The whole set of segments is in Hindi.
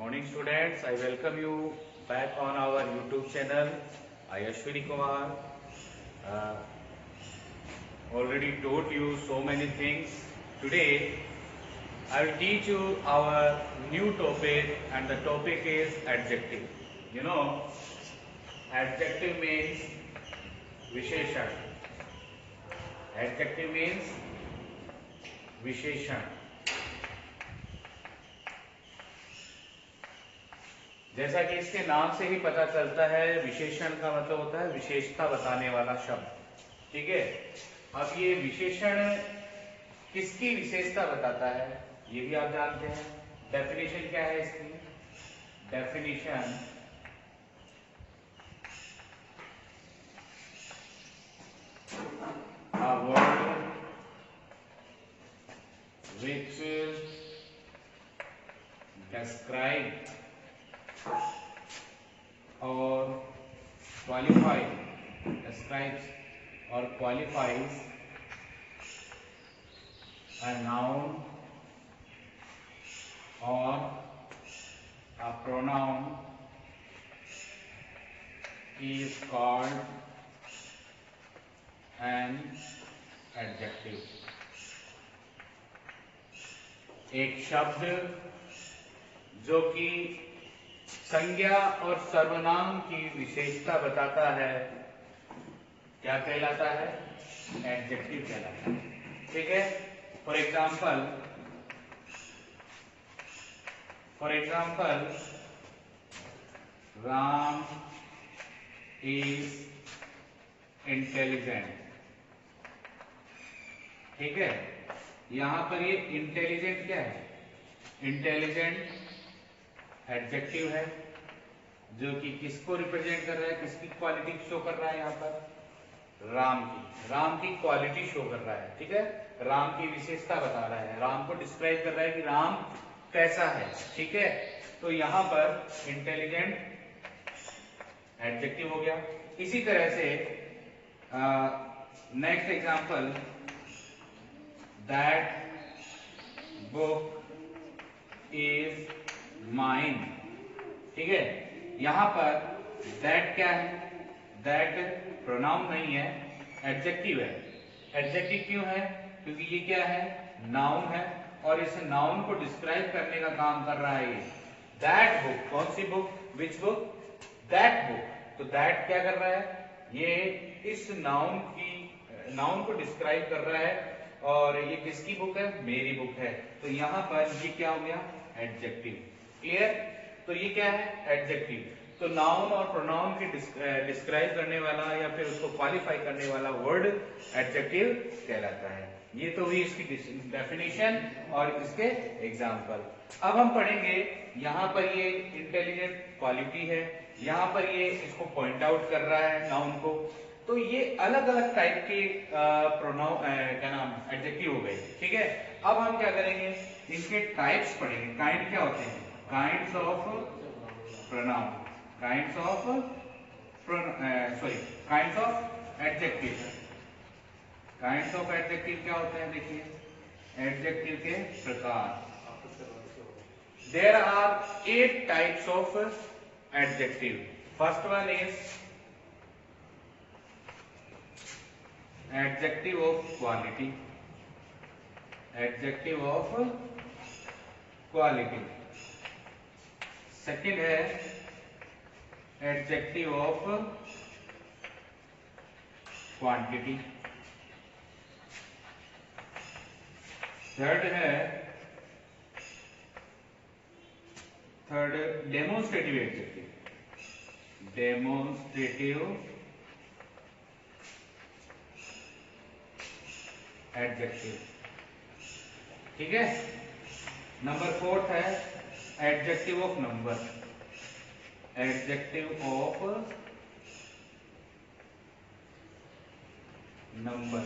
Morning students, I welcome you back on our YouTube channel. I Ashwini Kumar uh, already taught you so many things. Today I will teach you our new topic, and the topic is adjective. You know, adjective means विशेषण. Adjective means विशेषण. जैसा कि इसके नाम से ही पता चलता है, विशेषण का मतलब होता है विशेषता बताने वाला शब्द. ठीक है. अब ये विशेषण किसकी विशेषता बताता है ये भी आप जानते हैं. डेफिनेशन क्या है इसकी? Definition a word which describe or qualify, describes or qualifies a noun or a pronoun is called an adjective. एक शब्द जो कि संज्ञा और सर्वनाम की विशेषता बताता है क्या कहलाता है? एडजेक्टिव कहलाता है. ठीक है. For example Ram is intelligent. ठीक है. यहां पर ये इंटेलिजेंट क्या है? इंटेलिजेंट एडजेक्टिव है जो कि किसको रिप्रेजेंट कर रहा है, किसकी क्वालिटी शो कर रहा है? यहाँ पर राम की क्वालिटी शो कर रहा है. ठीक है. राम की विशेषता बता रहा है, राम को डिस्क्राइब कर रहा है कि राम कैसा है. ठीक है. तो यहाँ पर इंटेलिजेंट एडजेक्टिव हो गया. इसी तरह से next example, that book is mine. ठीक है. यहां पर दैट क्या है? दैट प्रोनाउन नहीं है, एडजेक्टिव है. एडजेक्टिव क्यों है? क्योंकि ये क्या है? नाउन है, और इस नाउन को डिस्क्राइब करने का काम कर रहा है ये. दैट बुक, कौन सी book? Which book? That book. तो दैट क्या कर रहा है? ये इस नाउन को डिस्क्राइब कर रहा है, और ये किसकी बुक है? मेरी बुक है. तो यहां पर ये क्या हो गया? एडजेक्टिव. क्लियर? तो ये क्या है? एडजेक्टिव. तो नाउन और प्रोनाउन की डिस्क्राइब करने वाला या फिर उसको क्वालिफाई करने वाला वर्ड एडजेक्टिव कहलाता है. ये तो हुई इसकी डेफिनेशन और इसके एग्जांपल. अब हम पढ़ेंगे, यहाँ पर ये इंटेलिजेंट क्वालिटी है, यहाँ पर ये इसको पॉइंट आउट कर रहा है नाउन को. तो ये अलग अलग टाइप के प्रोनाउन क्या नाम एडजेक्टिव हो गए. ठीक है. अब हम क्या करेंगे, इनके टाइप्स पढ़ेंगे. काइंड क्या होते हैं? Kinds of pronoun, kinds of kinds of adjective. Kinds of adjective क्या होते हैं? देखिए, एडजेक्टिव के प्रकार. There are 8 types of adjective. First one is adjective of quality. Adjective of quality. Second है adjective of quantity. Third demonstrative adjective. Demonstrative adjective. ठीक है. नंबर 4 है adjective of number. Adjective of number.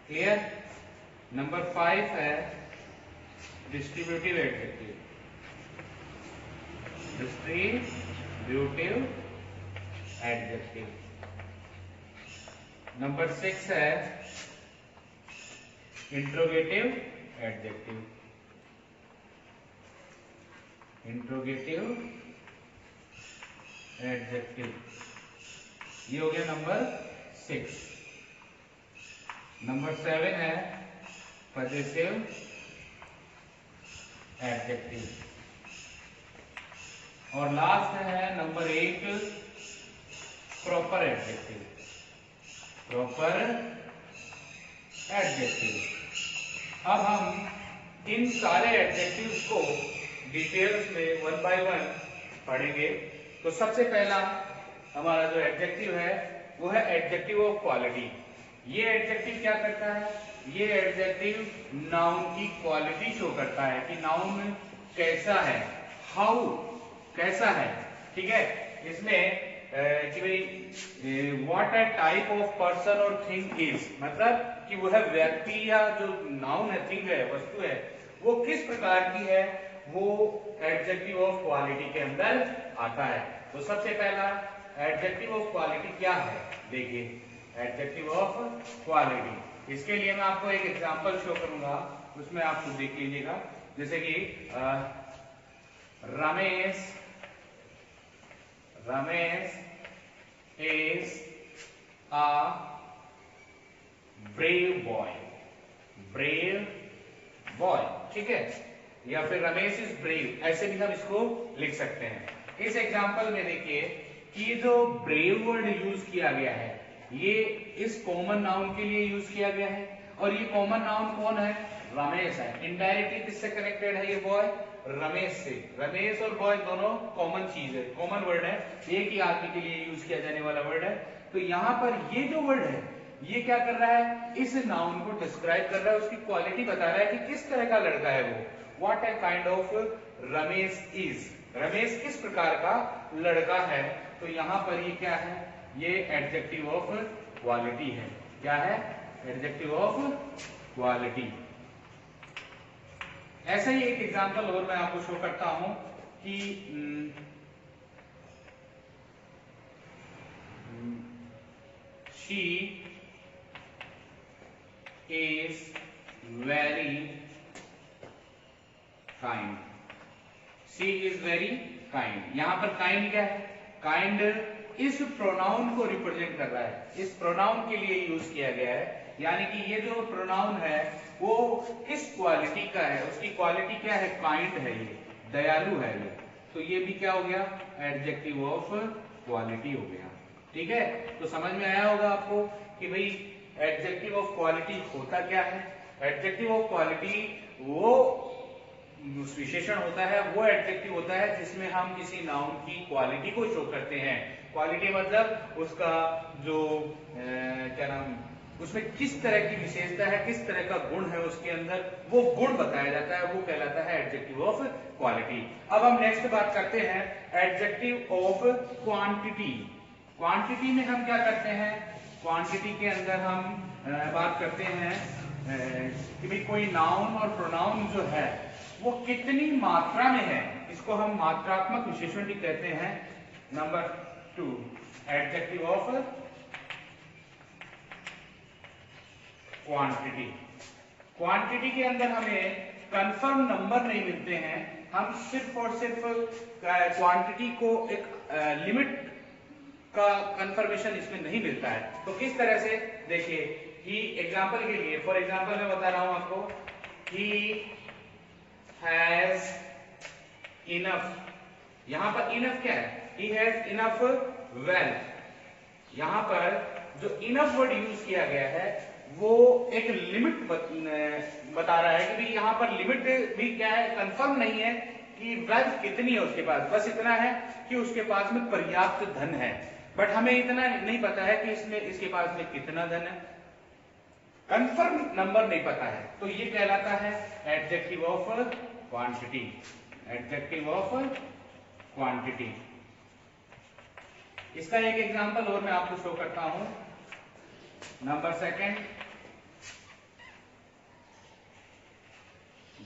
Clear? Number 5 है distributive adjective. Distributive adjective. Number 6 है इंट्रोगेटिव एडजेक्टिव. Interrogative adjective. ये हो गया नंबर 6। नंबर 7 है पजेसिव एडजेक्टिव। और लास्ट है number 8 proper adjective. Proper adjective. अब हम इन सारे एडजेक्टिव्स को डिटेल्स में 1 बाय 1 पढ़ेंगे। तो सबसे पहला हमारा जो एडजेक्टिव है वो है एडजेक्टिव ऑफ क्वालिटी। ये एडजेक्टिव क्या करता है? ये एडजेक्टिव नाउन की क्वालिटी शो करता है कि नाउन कैसा है, हाउ कैसा है। ठीक है, इसमें कि भाई what a type of person और थिंग इज, मतलब कि वह व्यक्ति या जो नाउन है, थिंग है, वस्तु है, वो किस प्रकार की है, वो एडजेक्टिव ऑफ क्वालिटी के अंदर आता है। तो सबसे पहला एडजेक्टिव ऑफ क्वालिटी क्या है, देखिए एडजेक्टिव ऑफ क्वालिटी। इसके लिए मैं आपको एक एग्जांपल शो करूंगा, उसमें आप खुद देख लीजिएगा। जैसे कि Ramesh is a brave boy। ठीक है, या फिर रमेश इज ब्रेव, ऐसे भी हम इसको लिख सकते हैं। इस एग्जांपल में देखिए कि जो ब्रेव वर्ड यूज किया गया है ये इस कॉमन नाउन के लिए यूज किया गया है, और ये कॉमन नाउन कौन है? रमेश है। इनडायरेक्टली किससे कनेक्टेड है ये बॉय? रमेश से। रमेश और बॉय दोनों कॉमन चीज है, कॉमन वर्ड है, एक ही आदमी के लिए यूज किया जाने वाला वर्ड है। तो यहाँ पर ये जो वर्ड है ये क्या कर रहा है? इस नाउन को डिस्क्राइब कर रहा है, उसकी क्वालिटी बता रहा है कि किस तरह का लड़का है वो। What a kind of Ramesh is, Ramesh किस प्रकार का लड़का है। तो यहाँ पर ये क्या है? ये एडजेक्टिव ऑफ क्वालिटी है। क्या है? Adjective of quality. ऐसा ही एक एग्जांपल और मैं आपको शो करता हूं कि she is very kind. She is very kind. यहां पर काइंड क्या है? काइंड इस प्रोनाउन को रिप्रेजेंट कर रहा है, इस प्रोनाउन के लिए यूज किया गया है। यानी कि ये जो प्रोनाउन है वो किस क्वालिटी का है, उसकी क्वालिटी क्या है? काइंड है, ये दयालु है ये। तो ये भी क्या हो गया? एडजेक्टिव ऑफ क्वालिटी हो गया। ठीक है, तो समझ में आया होगा आपको कि भाई एडजेक्टिव ऑफ क्वालिटी होता क्या है। एडजेक्टिव ऑफ क्वालिटी वो विशेषण होता है, वो एडजेक्टिव होता है जिसमें हम किसी नाउन की क्वालिटी को शो करते हैं। क्वालिटी मतलब उसका जो क्या नाम, उसमें किस तरह की विशेषता है, किस तरह का गुण है उसके अंदर, वो गुण बताया जाता है, वो कहलाता है एडजेक्टिव ऑफ क्वालिटी। अब हम नेक्स्ट बात करते हैं एडजेक्टिव ऑफ क्वांटिटी। क्वांटिटी में हम क्या करते हैं? क्वांटिटी के अंदर हम बात करते हैं कि भाई कोई नाउन और प्रोनाउन जो है वो कितनी मात्रा में है, इसको हम मात्रात्मक विशेषण भी कहते हैं। Number 2 adjective of quantity. Quantity के अंदर हमें कंफर्म नंबर नहीं मिलते हैं, हम सिर्फ और सिर्फ क्वांटिटी को एक लिमिट का कंफर्मेशन इसमें नहीं मिलता है। तो किस तरह से? देखिए कि एग्जांपल के लिए, फॉर एग्जांपल मैं बता रहा हूं आपको, ही हैज इनफ। यहां पर इनफ क्या है? He has enough wealth. यहां पर जो इनफ वर्ड यूज किया गया है वो एक लिमिट बता रहा है कि भाई यहाँ पर लिमिट भी क्या है? कंफर्म नहीं है कि वेल्थ कितनी है उसके पास, बस इतना है कि उसके पास में पर्याप्त धन है, बट हमें इतना नहीं पता है कि इसमें इसके पास में कितना धन है, कंफर्म नंबर नहीं पता है। तो ये कहलाता है adjective of quantity. Adjective of quantity. इसका एक एग्जांपल और मैं आपको शो करता हूं। Number 2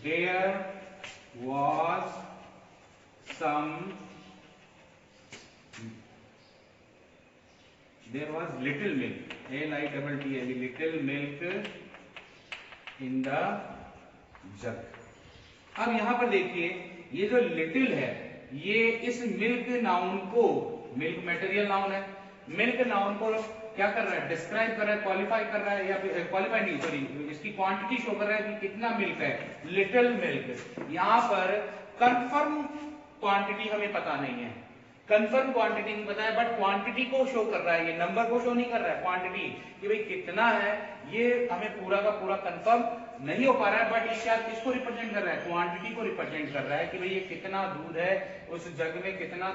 there was little milk, LITTLE, little milk in the jug। अब यहां पर देखिए ये जो लिटिल है ये इस मिल्क नाउन को, मिल्क मटेरियल नाउन है, मिल्क नाउन को क्या कर रहा है, डिस्क्राइब कर रहा है, क्वालिफाई कर रहा है, या फिर क्वालिफाई नहीं सॉरी, इसकी क्वांटिटी शो कर रहा है कि कितना मिल्क है, लिटिल मिल्क। यहाँ पर कंफर्म क्वांटिटी हमें पता नहीं है, कंफर्म क्वांटिटी नहीं पता है, बट क्वांटिटी को शो कर रहा है, ये नंबर को शो नहीं कर रहा है, क्वांटिटी कि भाई कितना है, ये हमें पूरा का पूरा कंफर्म नहीं हो पा रहा है, बट ये क्या किसको रिप्रेजेंट कर रहा है, क्वांटिटी को रिप्रेजेंट कर रहा है कि भाई ये कितना दूध है, उस जग में कितना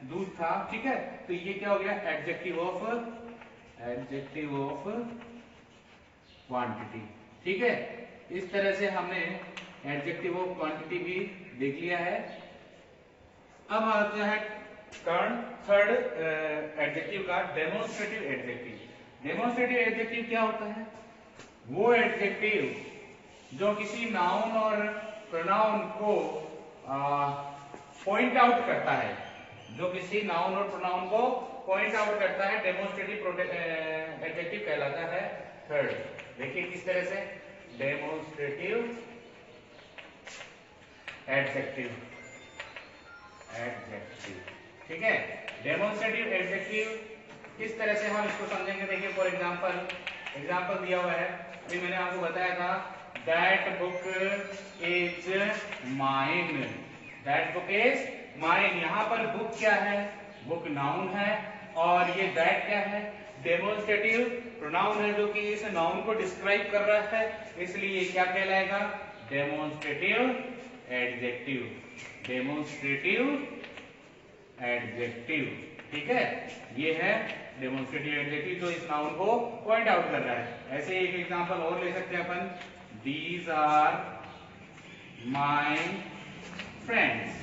दूध था, ठीक है। तो ये क्या हो गया, एडजेक्टिव ऑफ क्वांटिटी, ठीक है। इस तरह से हमने एडजेक्टिव ऑफ क्वांटिटी भी देख लिया है। अब आते हैं थर्ड एडजेक्टिव का, डेमोन्स्ट्रेटिव एडजेक्टिव। डेमोन्स्ट्रेटिव एडजेक्टिव क्या होता है, वो एडजेक्टिव जो किसी नाउन और प्रोनाउन को पॉइंट आउट करता है, जो किसी नाउन और प्रोनाउन को पॉइंट आउट करता है, डेमोन्स्ट्रेटिव एडजेक्टिव कहलाता है थर्ड। देखिए किस तरह से, डेमोन्स्ट्रेटिव एडजेक्टिव, ठीक है। डेमोन्स्ट्रेटिव एडजेक्टिव किस तरह से हम इसको समझेंगे, देखिए फॉर एग्जांपल दिया हुआ है, अभी मैंने आपको बताया था that book is mine, that book is mine. यहाँ पर बुक क्या है, बुक नाउन है, और ये दैट क्या है, डेमोन्स्ट्रेटिव प्रोनाउन है जो कि इस नाउन को डिस्क्राइब कर रहा है, इसलिए क्या कहलाएगा, डेमोन्स्ट्रेटिव एडजेक्टिव, डेमोन्स्ट्रेटिव एडजेक्टिव, ठीक है। ये है डेमोन्स्ट्रेटिव एडजेक्टिव जो इस नाउन को पॉइंट आउट कर रहा है। ऐसे एक एग्जांपल और ले सकते हैं अपन, दीज आर माय फ्रेंड्स,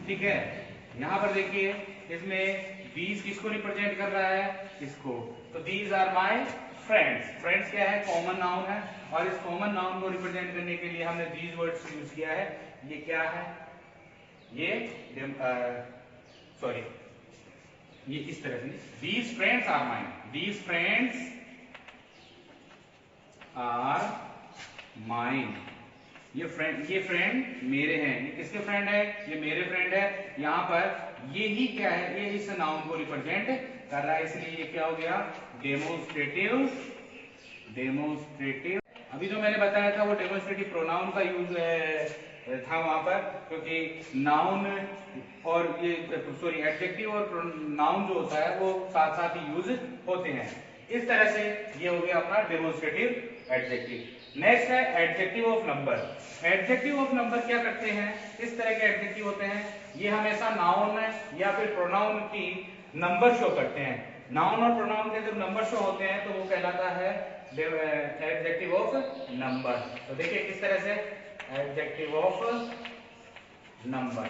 ठीक है। यहां पर देखिए इसमें दीज किसको रिप्रेजेंट कर रहा है, इसको, तो these are my friends, friends क्या है, कॉमन नाउन है, और इस कॉमन नाउन को रिप्रेजेंट करने के लिए हमने दीज वर्ड्स यूज किया है। ये क्या है, ये सॉरी, ये इस तरह से, these friends are mine, these friends are mine, ये फ्रेंड मेरे हैं। ये किसके फ्रेंड है, ये मेरे फ्रेंड है। यहाँ पर ये ही क्या है, ये इस नाउन को रिप्रेजेंट कर रहा है, इसलिए ये क्या हो गया, डेमोन्स्ट्रेटिव, डेमोन्स्ट्रेटिव। अभी जो मैंने बताया था वो डेमोन्स्ट्रेटिव प्रोनाउन का यूज था वहां पर, क्योंकि नाउन और ये सॉरी एडजेक्टिव और नाउन जो होता है वो साथ साथ ही यूज होते हैं। इस तरह से ये हो गया अपना डेमोन्स्ट्रेटिव एडजेक्टिव। नेक्स्ट है adjective of number. Adjective of number क्या करते हैं, इस तरह के एडजेक्टिव होते हैं, ये हमेशा नाउन या फिर प्रोनाउन की नंबर शो करते हैं। नाउन और प्रोनाउन के जब नंबर शो होते हैं तो वो कहलाता है एडजेक्टिव ऑफ नंबर। तो देखिए किस तरह से, adjective of number.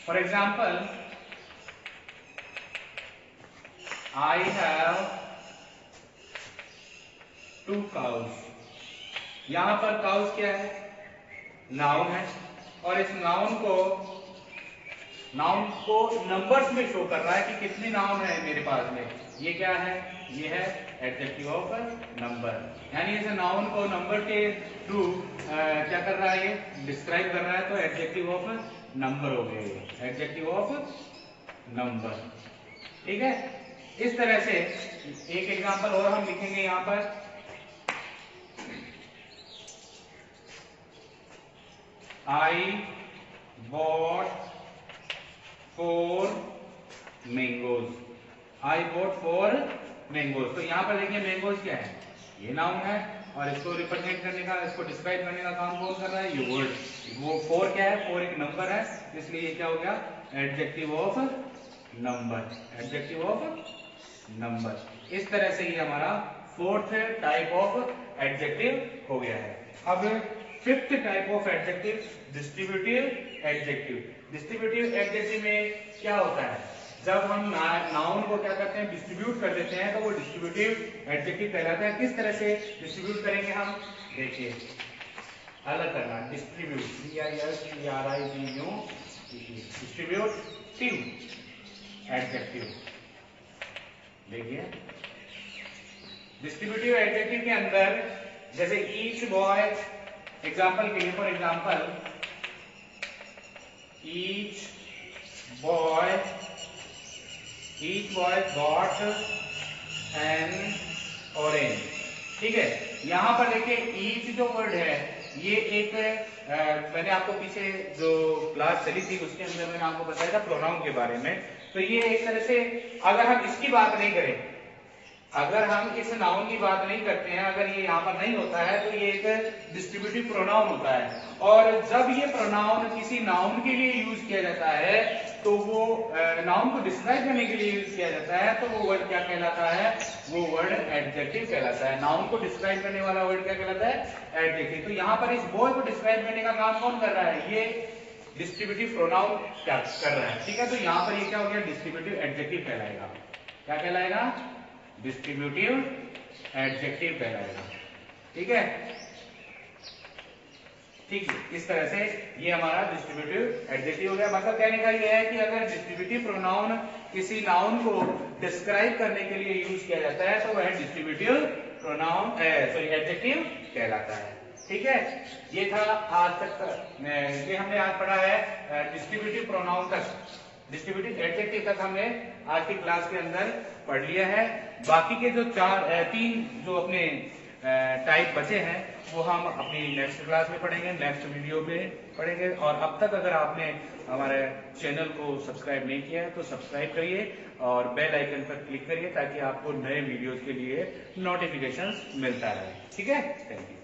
For example, I have 2 cows। यहां पर काउस क्या है, नाउन है, और इस नाउन को नंबर्स में शो कर रहा है कि कितने नाउन है मेरे पास में। ये क्या है, ये है एडजेक्टिव ऑफ नंबर, यानी इस नाउन को नंबर के थ्रू क्या कर रहा है, ये डिस्क्राइब कर रहा है, तो एडजेक्टिव ऑफ नंबर हो गया ये, एडजेक्टिव ऑफ नंबर, ठीक है। इस तरह से एक एग्जांपल और हम लिखेंगे यहां पर, I bought 4 mangoes, I bought 4 mangoes. तो यहाँ पर देखिए मैंगोज क्या है, ये नाउन है, और इसको रिप्रेजेंट करने का, इसको डिस्क्राइब करने का काम कौन कर रहा है, ये वर्ड। वो 4 क्या है, 4 एक नंबर है, इसलिए ये क्या हो गया, adjective of number, adjective of number. इस तरह से ये हमारा 4th टाइप ऑफ एडजेक्टिव हो गया है। अब 5th type of adjective, distributive adjective. Distributive adjective में क्या होता है, जब हम नाउन को क्या करते हैं, डिस्ट्रीब्यूट कर देते हैं, तो वो डिस्ट्रीब्यूटिव एडजेक्टिव कहलाता है। किस तरह से डिस्ट्रीब्यूट करेंगे हम, देखिए अलग करना, डिस्ट्रीब्यूट, डिस्ट्रीब्यूटिव एडजेक्टिव। देखिए डिस्ट्रीब्यूटिव एडजेक्टिव के अंदर जैसे ईच बॉय एग्जाम्पल के लिए, for example each boy got an orange. ठीक है, यहां पर देखिए ईच जो वर्ड है ये एक मैंने आपको पीछे जो क्लास चली थी उसके अंदर मैंने आपको बताया था प्रोनाउन के बारे में। तो ये एक तरह से अगर हम इसकी बात नहीं करें, अगर हम इस नाउन की बात नहीं करते हैं, अगर ये यहाँ पर नहीं होता है तो ये एक डिस्ट्रीब्यूटिव प्रोनाउन होता है। और जब ये प्रोनाउन किसी नाउन के लिए यूज किया जाता है तो वो नाउन को डिस्क्राइब करने के लिए यूज किया जाता है, तो वो वर्ड क्या कहलाता है, वो वर्ड एडजेक्टिव कहलाता है। नाउन को डिस्क्राइब करने वाला वर्ड क्या कहलाता है, एडजेक्टिव। तो यहाँ पर इस बॉय को डिस्क्राइब करने का काम कौन कर रहा है, ये डिस्ट्रीब्यूटिव प्रोनाउन क्या कर रहा है। ठीक है, तो यहाँ पर ये क्या हो गया, डिस्ट्रीब्यूटिव एडजेक्टिव कहलाएगा। क्या कहलाएगा, डिस्ट्रीब्यूटिव एडजेक्टिव कहलाएगा। ठीक है, ठीक है, इस तरह से ये हमारा डिस्ट्रीब्यूटिव एडजेक्टिव हो गया। मतलब कहने का ये है कि अगर डिस्ट्रीब्यूटिव प्रोनाउन किसी नाउन को डिस्क्राइब करने के लिए यूज किया जाता है तो वह डिस्ट्रीब्यूटिव प्रोनाउन एडजेक्टिव कहलाता है। ठीक है, ये था आज तक ये हमने आज पढ़ा है डिस्ट्रीब्यूटिव प्रोनाउन तक, डिस्ट्रीब्यूटिव एडजेक्टिव तक हमने आज की क्लास के अंदर पढ़ लिया है। बाकी के जो तीन जो अपने टाइप बचे हैं वो हम अपनी नेक्स्ट क्लास में पढ़ेंगे, नेक्स्ट वीडियो में पढ़ेंगे। और अब तक अगर आपने हमारे चैनल को सब्सक्राइब नहीं किया है तो सब्सक्राइब करिए और बेल आइकन पर क्लिक करिए ताकि आपको नए वीडियोस के लिए नोटिफिकेशंस मिलता रहे। ठीक है, थैंक यू।